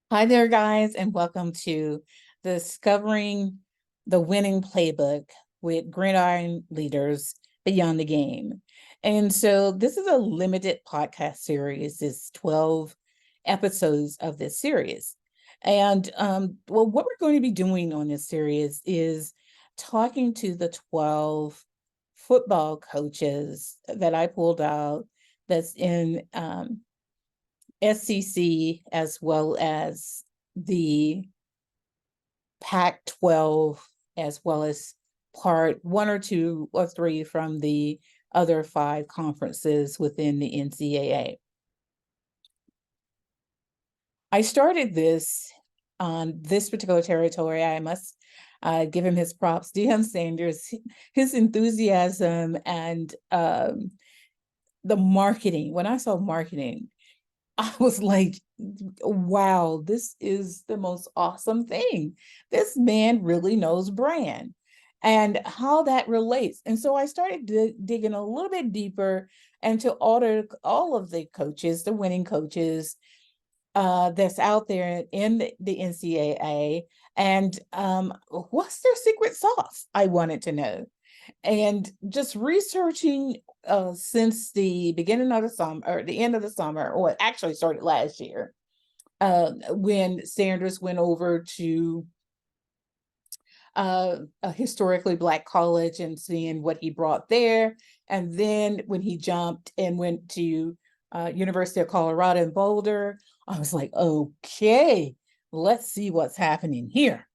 Hi there, guys, and welcome to Discovering the Winning Playbook with Gridiron Leaders Beyond the Game. And so this is a limited podcast series. It's 12 episodes of this series. And what we're going to be doing on this series is talking to the 12 football coaches that I pulled out that's in SEC as well as the Pac-12, as well as part one or two or three from the other 5 conferences within the NCAA. I started this on this particular territory. I must give him his props. Deion Sanders, his enthusiasm and the marketing. When I saw marketing, I was like, wow, this is the most awesome thing. This man really knows brand and how that relates. And so I started digging a little bit deeper into all of the coaches, the winning coaches that's out there in the NCAA. And what's their secret sauce? I wanted to know. And just researching since the beginning of the summer, or the end of the summer, or it actually started last year, when Sanders went over to a historically Black college and seeing what he brought there. And then when he jumped and went to University of Colorado in Boulder, I was like, okay, let's see what's happening here.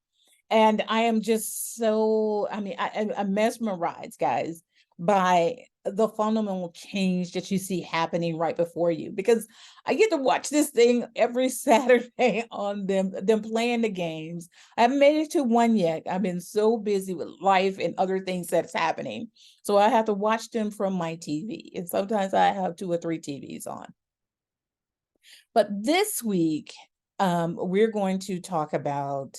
And I am just so, I'm mesmerized, guys, by the fundamental change that you see happening right before you, because I get to watch this thing every Saturday on them playing the games. I haven't made it to one yet. I've been so busy with life and other things that's happening. So I have to watch them from my TV. And sometimes I have 2 or 3 TVs on. But this week, we're going to talk about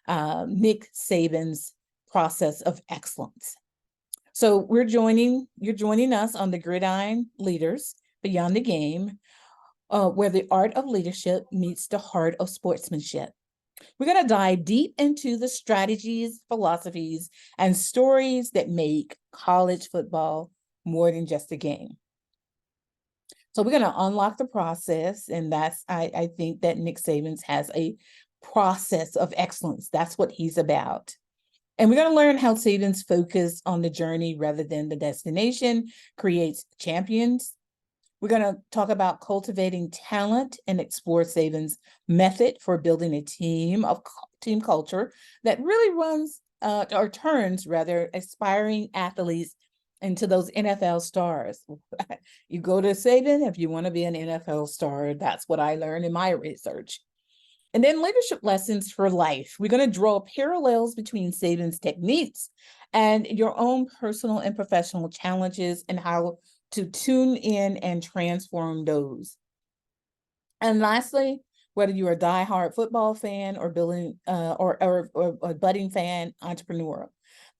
Nick Saban's process of excellence. So you're joining us on the Gridiron Leaders Beyond the Game, where the art of leadership meets the heart of sportsmanship. We're going to dive deep into the strategies, philosophies, and stories that make college football more than just a game. So we're going to unlock the process, and I think that Nick Saban has a process of excellence. That's what he's about. And we're going to learn how Saban's focus on the journey rather than the destination creates champions. We're going to talk about cultivating talent and explore Saban's method for building a team culture that really runs or turns rather aspiring athletes into those NFL stars. You go to Saban if you want to be an NFL star. That's what I learned in my research. And then leadership lessons for life. We're going to draw parallels between Saban's techniques and your own personal and professional challenges and how to tune in and transform those. And lastly, whether you're a diehard football fan or building or a budding fan entrepreneur,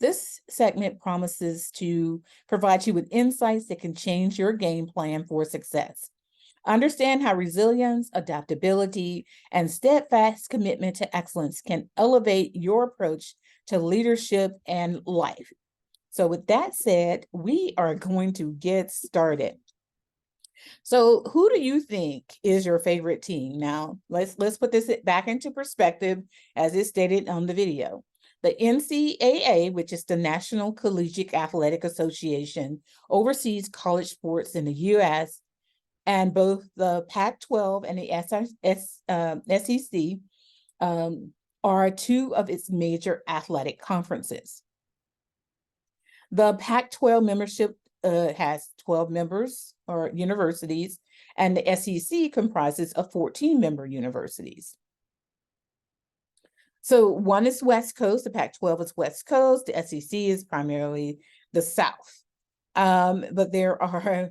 this segment promises to provide you with insights that can change your game plan for success. Understand how resilience, adaptability, and steadfast commitment to excellence can elevate your approach to leadership and life. So with that said, we are going to get started. So who do you think is your favorite team? Now, let's put this back into perspective as is stated on the video. The NCAA, which is the National Collegiate Athletic Association, oversees college sports in the U.S., and both the Pac-12 and the SEC are 2 of its major athletic conferences. The Pac-12 membership has 12 members or universities, and the SEC comprises of 14-member universities. So one is West Coast, the Pac-12 is West Coast, the SEC is primarily the South. But there are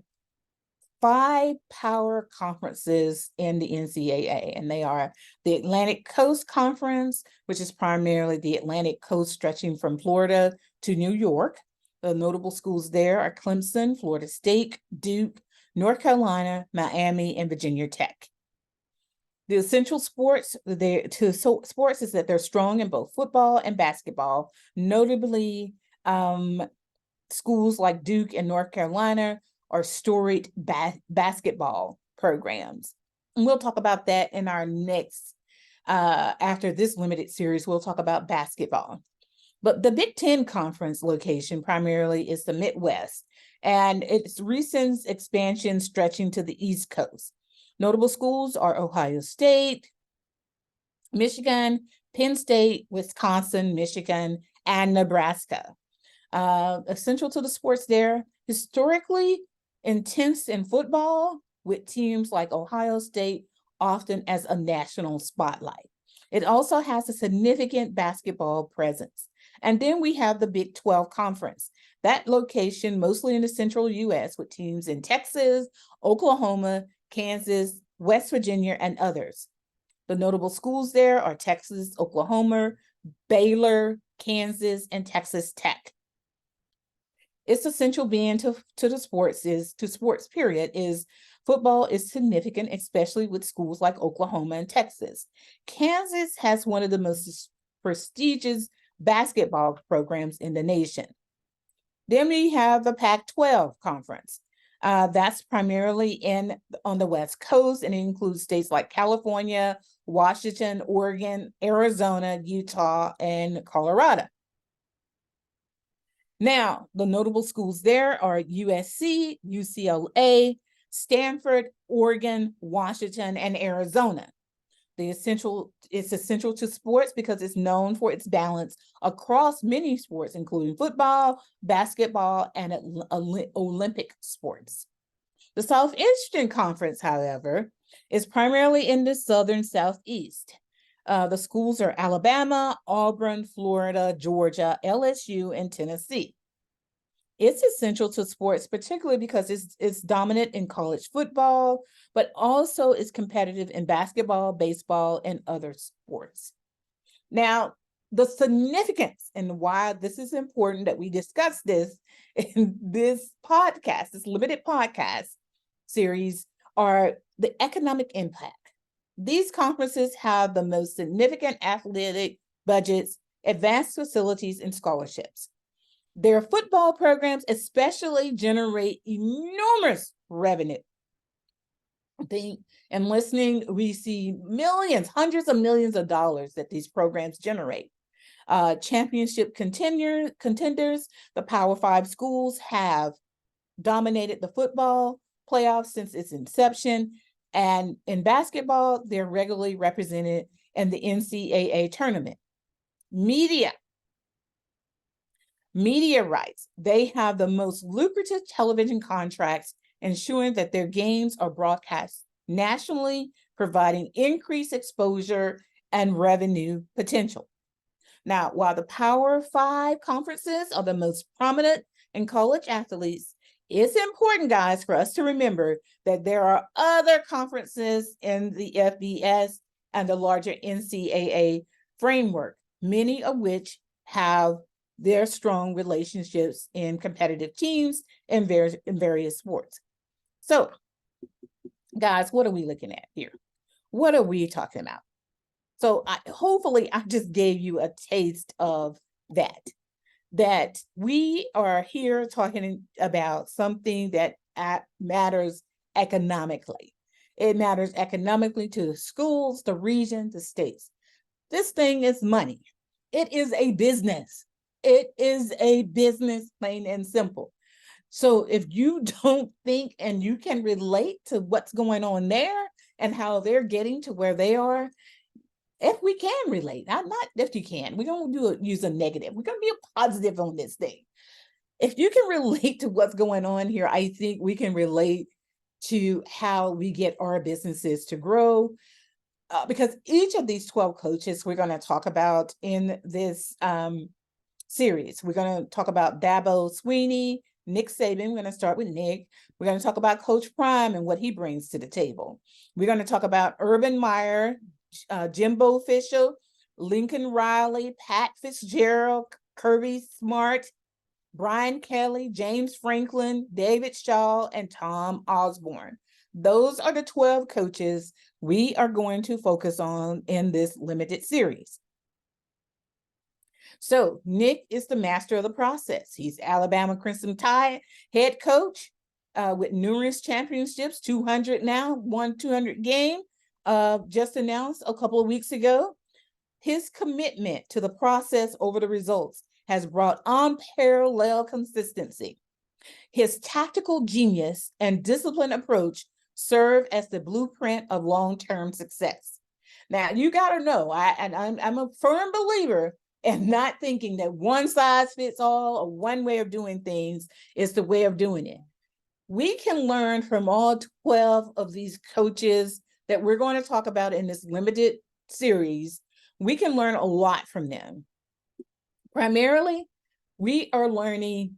5 power conferences in the NCAA, and they are the Atlantic Coast Conference, which is primarily the Atlantic Coast stretching from Florida to New York. The notable schools there are Clemson, Florida State, Duke, North Carolina, Miami, and Virginia Tech. The essential sports sports is that they're strong in both football and basketball. Notably, schools like Duke and North Carolina are storied basketball programs. And we'll talk about that in our next, after this limited series, we'll talk about basketball. But the Big Ten Conference location primarily is the Midwest, and its recent expansion stretching to the East Coast. Notable schools are Ohio State, Michigan, Penn State, Wisconsin, Michigan, and Nebraska. Essential to the sports there, historically intense in football, with teams like Ohio State often as a national spotlight. It also has a significant basketball presence. And then we have the Big 12 Conference. That location mostly in the central U.S. with teams in Texas, Oklahoma, Kansas, West Virginia, and others. The notable schools there are Texas, Oklahoma, Baylor, Kansas, and Texas Tech. Its essential being to sports period is football is significant, especially with schools like Oklahoma and Texas. Kansas has one of the most prestigious basketball programs in the nation. Then we have the Pac-12 Conference. That's primarily on the West Coast, and it includes states like California, Washington, Oregon, Arizona, Utah, and Colorado. Now, the notable schools there are USC, UCLA, Stanford, Oregon, Washington, and Arizona. It's essential to sports because it's known for its balance across many sports, including football, basketball, and Olympic sports. The Southeastern Conference, however, is primarily in the southern Southeast. The schools are Alabama, Auburn, Florida, Georgia, LSU, and Tennessee. It's essential to sports, particularly because it's dominant in college football, but also is competitive in basketball, baseball, and other sports. Now, the significance and why this is important that we discuss this in this podcast, this limited podcast series, are the economic impact. These conferences have the most significant athletic budgets, advanced facilities, and scholarships. Their football programs especially generate enormous revenue. We see millions, hundreds of millions of dollars that these programs generate. Championship contenders, the Power Five schools have dominated the football playoffs since its inception. And in basketball, they're regularly represented in the NCAA tournament. Media rights. They have the most lucrative television contracts, ensuring that their games are broadcast nationally, providing increased exposure and revenue potential. Now, while the Power Five conferences are the most prominent in college athletes, it's important, guys, for us to remember that there are other conferences in the FBS and the larger NCAA framework, many of which have their strong relationships in competitive teams in various sports. So, guys, what are we looking at here? What are we talking about? So hopefully I just gave you a taste of that we are here talking about something that matters economically. It matters economically to the schools, the region, the states. This thing is money. It is a business. It is a business, plain and simple. So if you don't think and you can relate to what's going on there and how they're getting to where they are, if we can relate, not if you can, we don't use a negative. We're going to be a positive on this thing. If you can relate to what's going on here, I think we can relate to how we get our businesses to grow. Because each of these 12 coaches we're going to talk about in this series. We're going to talk about Dabo Swinney, Nick Saban. We're going to start with Nick. We're going to talk about Coach Prime and what he brings to the table. We're going to talk about Urban Meyer, Jimbo Fisher, Lincoln Riley, Pat Fitzgerald, Kirby Smart, Brian Kelly, James Franklin, David Shaw, and Tom Osborne. Those are the 12 coaches we are going to focus on in this limited series. So Nick is the master of the process. He's Alabama Crimson Tide head coach with numerous championships, 200 now, won 200 game, just announced a couple of weeks ago. His commitment to the process over the results has brought unparalleled consistency. His tactical genius and disciplined approach serve as the blueprint of long-term success. Now, you got to know, I'm a firm believer in not thinking that one size fits all or one way of doing things is the way of doing it. We can learn from all 12 of these coaches that we're going to talk about in this limited series. We can learn a lot from them. Primarily, we are learning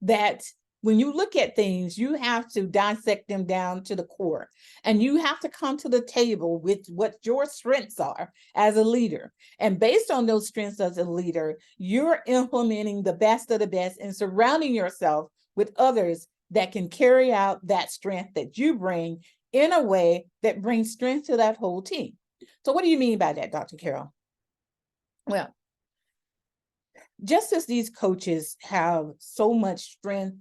that when you look at things, you have to dissect them down to the core, and you have to come to the table with what your strengths are as a leader. And based on those strengths as a leader, you're implementing the best of the best and surrounding yourself with others that can carry out that strength that you bring in a way that brings strength to that whole team. So what do you mean by that, Dr. Carroll? Well, just as these coaches have so much strength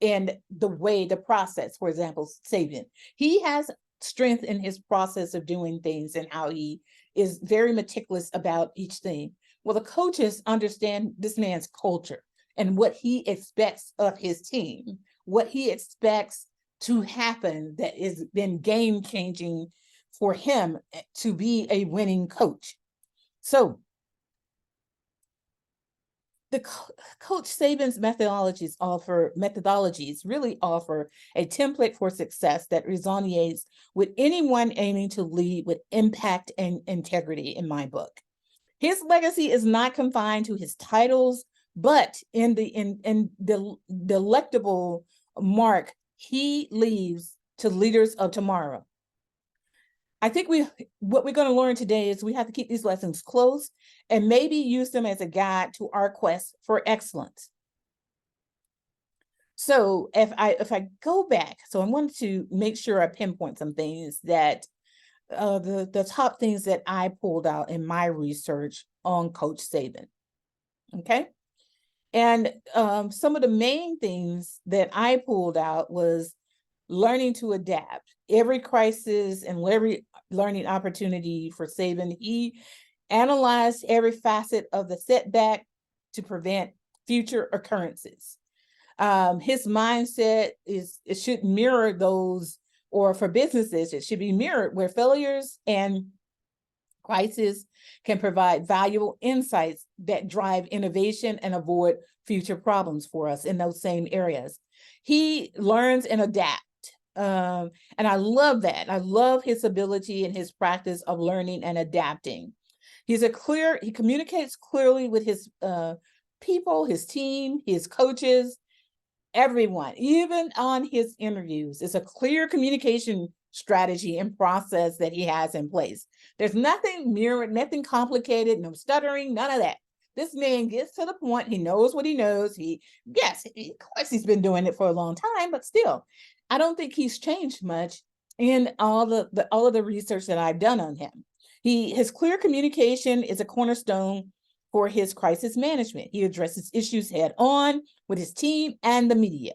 in the way, the process, for example, Saban, he has strength in his process of doing things and how he is very meticulous about each thing. Well, the coaches understand this man's culture and what he expects of his team, what he expects to happen that has been game-changing for him to be a winning coach. So the Coach Saban's methodologies really offer a template for success that resonates with anyone aiming to lead with impact and integrity in my book. His legacy is not confined to his titles, but in the delectable mark he leaves to leaders of tomorrow. I think what we're going to learn today is we have to keep these lessons close and maybe use them as a guide to our quest for excellence. So if I go back, so I wanted to make sure I pinpoint some things that the top things that I pulled out in my research on Coach Saban. Okay. And some of the main things that I pulled out was learning to adapt. Every crisis and every learning opportunity for Saban, he analyzed every facet of the setback to prevent future occurrences. His mindset it should mirror those, or for businesses, it should be mirrored where failures and crisis can provide valuable insights that drive innovation and avoid future problems for us in those same areas. He learns and adapts. And I love that. I love his ability and his practice of learning and adapting. He communicates clearly with his people, his team, his coaches, everyone, even on his interviews. It's a clear communication strategy and process that he has in place. There's nothing mirrored, nothing complicated, no stuttering, none of that. This man gets to the point. He knows what he knows. Of course, he's been doing it for a long time, but still, I don't think he's changed much in all of the research that I've done on him. His clear communication is a cornerstone for his crisis management. He addresses issues head on with his team and the media.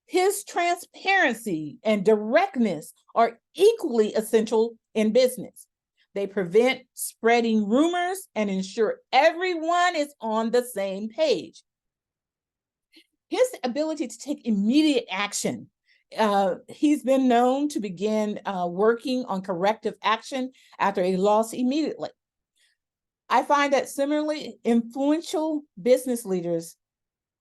His transparency and directness are equally essential in business. They prevent spreading rumors and ensure everyone is on the same page. His ability to take immediate action. He's been known to begin working on corrective action after a loss immediately. I find that similarly, influential business leaders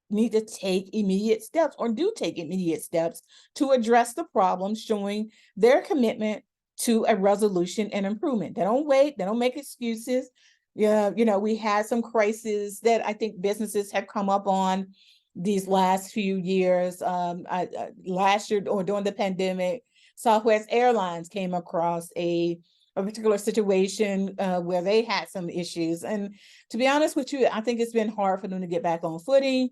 need to take immediate steps, or do take immediate steps, to address the problem, showing their commitment to a resolution and improvement. They don't wait, they don't make excuses. Yeah, we had some crises that I think businesses have come up on these last few years. Last year, or during the pandemic, Southwest Airlines came across a particular situation where they had some issues. And to be honest with you, I think it's been hard for them to get back on footing.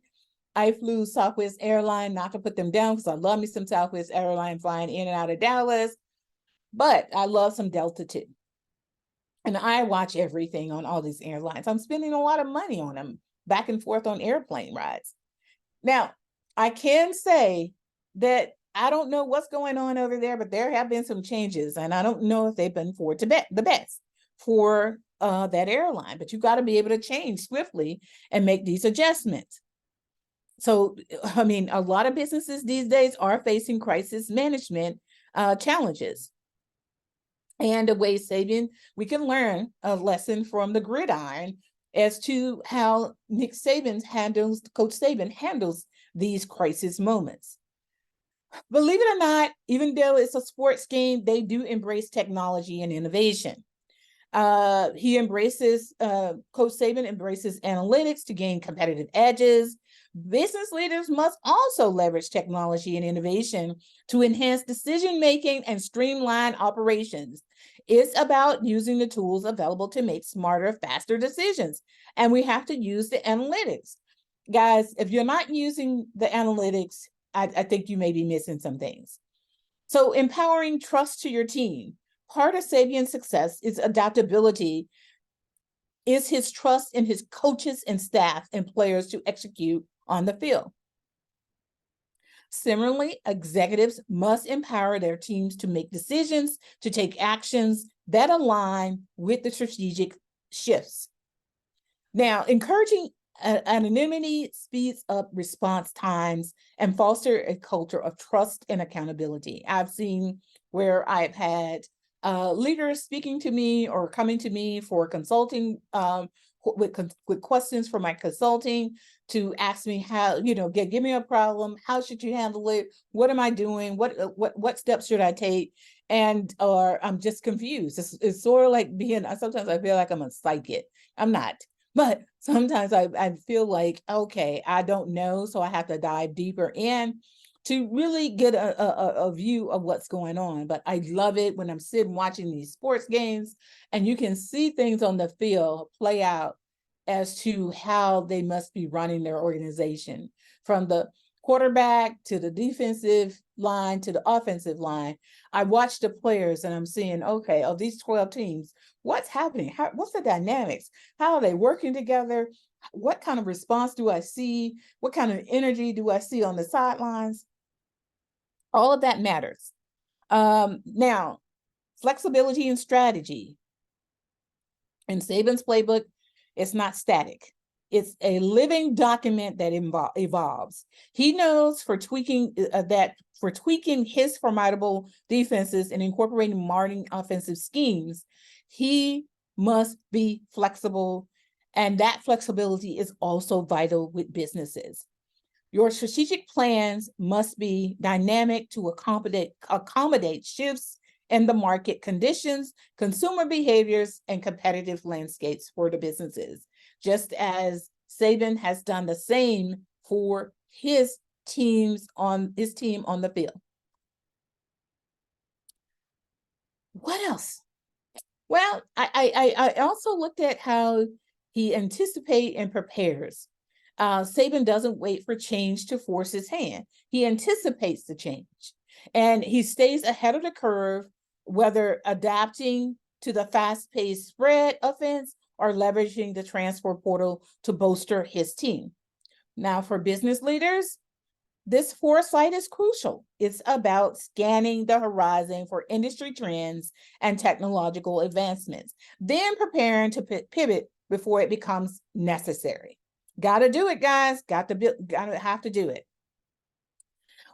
I flew Southwest Airline, not to put them down because I love me some Southwest Airline flying in and out of Dallas, but I love some Delta too. And I watch everything on all these airlines. I'm spending a lot of money on them, back and forth on airplane rides. Now, I can say that I don't know what's going on over there, but there have been some changes, and I don't know if they've been for the best for that airline. But you got to be able to change swiftly and make these adjustments. So, I mean, a lot of businesses these days are facing crisis management challenges. And a way Saban, we can learn a lesson from the Gridiron as to how Coach Saban handles these crisis moments. Believe it or not, even though it's a sports game, they do embrace technology and innovation. Coach Saban embraces analytics to gain competitive edges. Business leaders must also leverage technology and innovation to enhance decision-making and streamline operations. It's about using the tools available to make smarter, faster decisions. And we have to use the analytics. Guys, if you're not using the analytics, I think you may be missing some things. So empowering trust to your team. Part of Saban's success is adaptability, is his trust in his coaches and staff and players to execute on the field. Similarly, executives must empower their teams to make decisions, to take actions that align with the strategic shifts. Now, encouraging anonymity speeds up response times and foster a culture of trust and accountability. I've seen where I've had leaders speaking to me or coming to me for consulting with questions for my consulting to ask me how, give me a problem. How should you handle it? What am I doing? What steps should I take? Or I'm just confused. It's sort of like sometimes I feel like I'm a psychic. I'm not. But sometimes I feel like, okay, I don't know, so I have to dive deeper in to really get a view of what's going on. But I love it when I'm sitting watching these sports games and you can see things on the field play out as to how they must be running their organization, from the quarterback to the defensive line to the offensive line. I watch the players and I'm seeing, okay, of these 12 teams, what's happening? What's the dynamics? How are they working together? What kind of response do I see? What kind of energy do I see on the sidelines? All of that matters. Now, flexibility and strategy. In Saban's playbook, it's not static. It's a living document that evolves. He knows for tweaking his formidable defenses and incorporating modern offensive schemes, he must be flexible. And that flexibility is also vital with businesses. Your strategic plans must be dynamic to accommodate shifts in the market conditions, consumer behaviors, and competitive landscapes for the businesses, just as Saban has done the same for his team on the field. What else? Well, I also looked at how he anticipates and prepares. Saban doesn't wait for change to force his hand. He anticipates the change, and he stays ahead of the curve, whether adapting to the fast-paced spread offense or leveraging the transfer portal to bolster his team. Now, for business leaders, this foresight is crucial. It's about scanning the horizon for industry trends and technological advancements, then preparing to pivot before it becomes necessary. Got to do it, guys. Got to have to do it.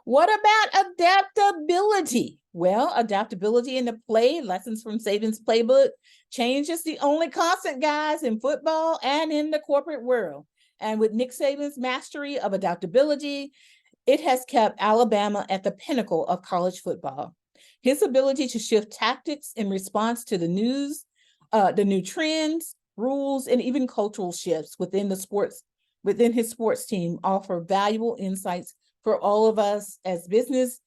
What about adaptability? Well, adaptability in the play, lessons from Saban's playbook. Change is the only constant, guys, in football and in the corporate world. And with Nick Saban's mastery of adaptability, it has kept Alabama at the pinnacle of college football. His ability to shift tactics in response to the new trends, rules, and even cultural shifts within his sports team offer valuable insights for all of us as business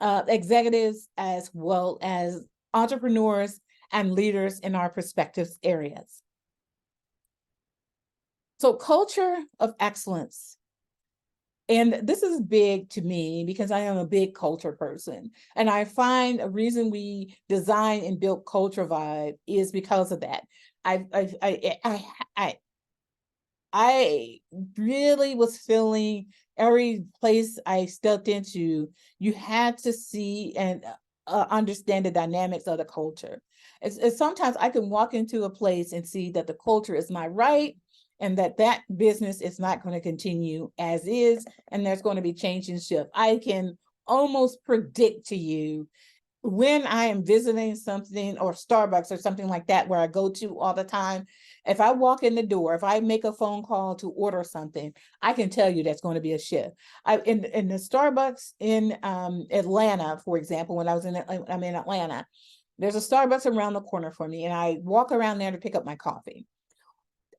executives, as well as entrepreneurs and leaders in our respective areas. So, culture of excellence. And this is big to me because I am a big culture person. And I find a reason we design and build culture vibe is because of that. I really was feeling every place I stepped into, you had to see and understand the dynamics of the culture. It's sometimes I can walk into a place and see that the culture is not right, and that business is not going to continue as is, and there's going to be change and shift. I can almost predict to you when I am visiting something or Starbucks or something like that, where I go to all the time. If I walk in the door, if I make a phone call to order something, I can tell you that's going to be a shift. In the Starbucks in Atlanta, for example, when I'm in Atlanta, there's a Starbucks around the corner for me, and I walk around there to pick up my coffee.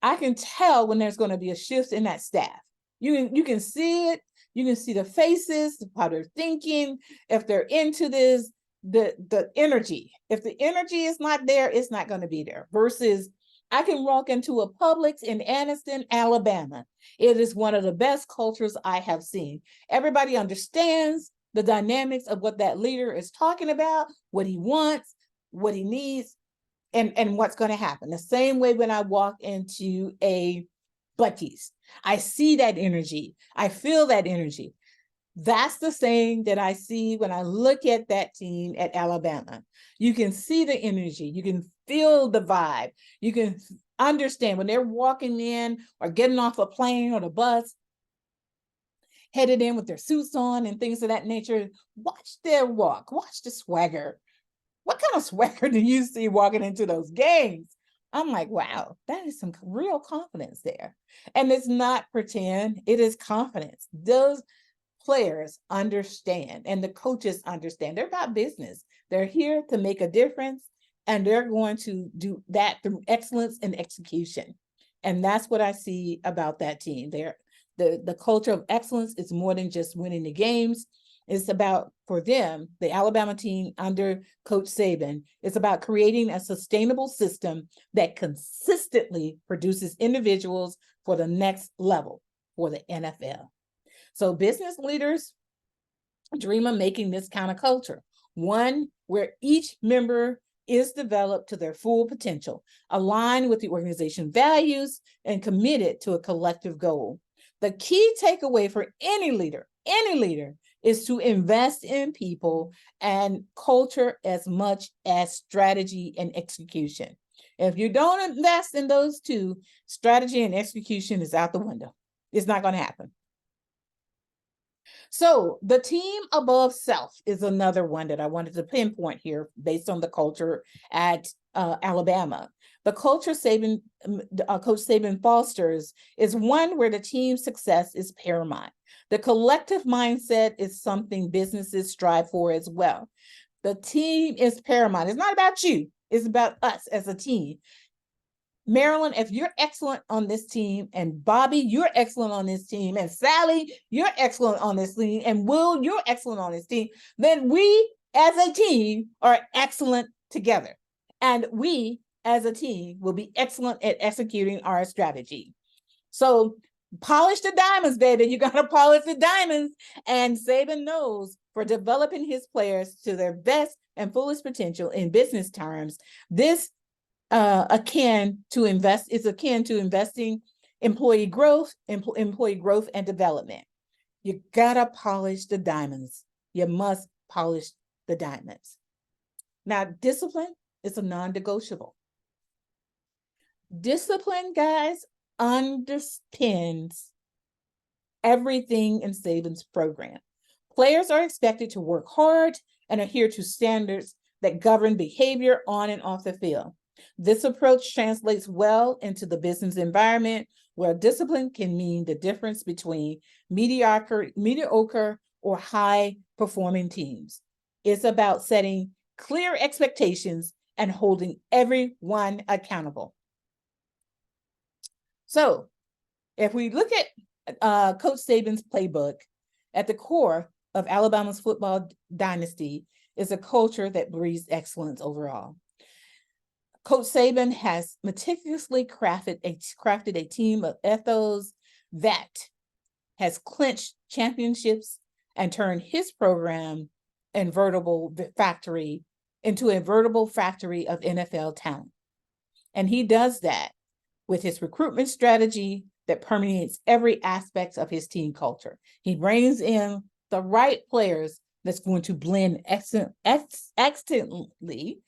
I can tell when there's going to be a shift in that staff. You can see it. You can see the faces, how they're thinking, if they're into this, the energy. If the energy is not there, it's not going to be there. Versus I can walk into a Publix in Anniston, Alabama. It is one of the best cultures I have seen. Everybody understands the dynamics of what that leader is talking about, what he wants, what he needs, and what's going to happen. The same way when I walk into a Buc-ee's, I see that energy. I feel that energy. That's the same that I see when I look at that team at Alabama. You can see the energy. You can feel the vibe. You can understand when they're walking in or getting off a plane or the bus, headed in with their suits on and things of that nature. Watch their walk. Watch the swagger. What kind of swagger do you see walking into those games? I'm like, wow, that is some real confidence there. And it's not pretend, it is confidence. Those players understand and the coaches understand. They're about business. They're here to make a difference, and they're going to do that through excellence and execution. And that's what I see about that team. The culture of excellence is more than just winning the games. It's about, for them, the Alabama team under Coach Saban, it's about creating a sustainable system that consistently produces individuals for the next level for the NFL. So business leaders dream of making this kind of culture, one where each member is developed to their full potential, aligned with the organization values, and committed to a collective goal. The key takeaway for any leader, is to invest in people and culture as much as strategy and execution. If you don't invest in those two, strategy and execution is out the window. It's not going to happen. So the team above self is another one that I wanted to pinpoint here based on the culture at Alabama. The culture Coach Saban fosters is one where the team's success is paramount. The collective mindset is something businesses strive for as well. The team is paramount. It's not about you. It's about us as a team. Marilyn, if you're excellent on this team, and Bobby, you're excellent on this team, and Sally, you're excellent on this team, and Will, you're excellent on this team, then we as a team are excellent together. And we as a team will be excellent at executing our strategy. So polish the diamonds, baby. You got to polish the diamonds. And Saban knows for developing his players to their best and fullest potential in business terms, this akin to investing employee growth and development. You gotta polish the diamonds. You must polish the diamonds. Now, discipline is a non-negotiable. Discipline, guys, underpins everything in Saban's program. Players are expected to work hard and adhere to standards that govern behavior on and off the field. This approach translates well into the business environment, where discipline can mean the difference between mediocre or high-performing teams. It's about setting clear expectations and holding everyone accountable. So, if we look at Coach Saban's playbook, at the core of Alabama's football dynasty is a culture that breeds excellence overall. Coach Saban has meticulously crafted a team of ethos that has clinched championships and turned his program into a veritable factory of NFL talent. And he does that with his recruitment strategy that permeates every aspect of his team culture. He brings in the right players that's going to blend excellently,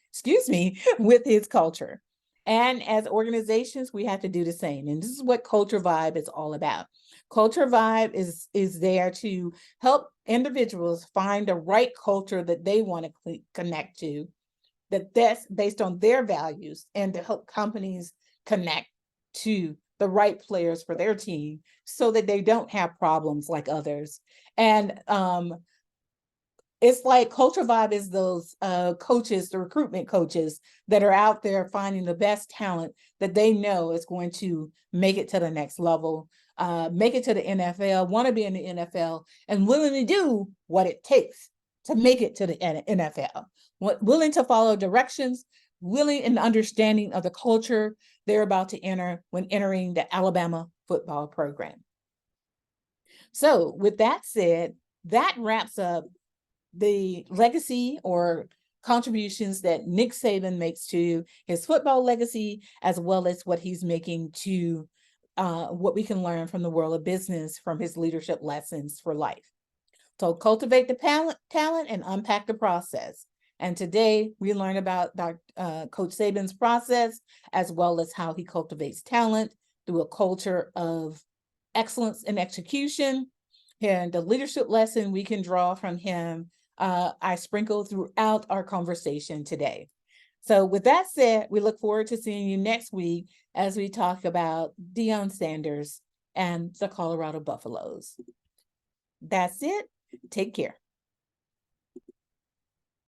with his culture. And as organizations, we have to do the same. And this is what Culture Vibe is all about. Culture Vibe is there to help individuals find the right culture that they want to connect to, that's based on their values, and to help companies connect to the right players for their team so that they don't have problems like others. And it's like Culture Vibe is those coaches, the recruitment coaches that are out there finding the best talent that they know is going to make it to the next level, make it to the NFL, want to be in the NFL, and willing to do what it takes to make it to the NFL, willing to follow directions, willing and understanding of the culture they're about to enter when entering the Alabama football program. So with that said, that wraps up the legacy or contributions that Nick Saban makes to his football legacy, as well as what he's making to what we can learn from the world of business from his leadership lessons for life. So cultivate the talent and unpack the process. And today we learn about Coach Saban's process, as well as how he cultivates talent through a culture of excellence and execution. And the leadership lesson we can draw from him, I sprinkled throughout our conversation today. So with that said, we look forward to seeing you next week as we talk about Deion Sanders and the Colorado Buffaloes. That's it. Take care.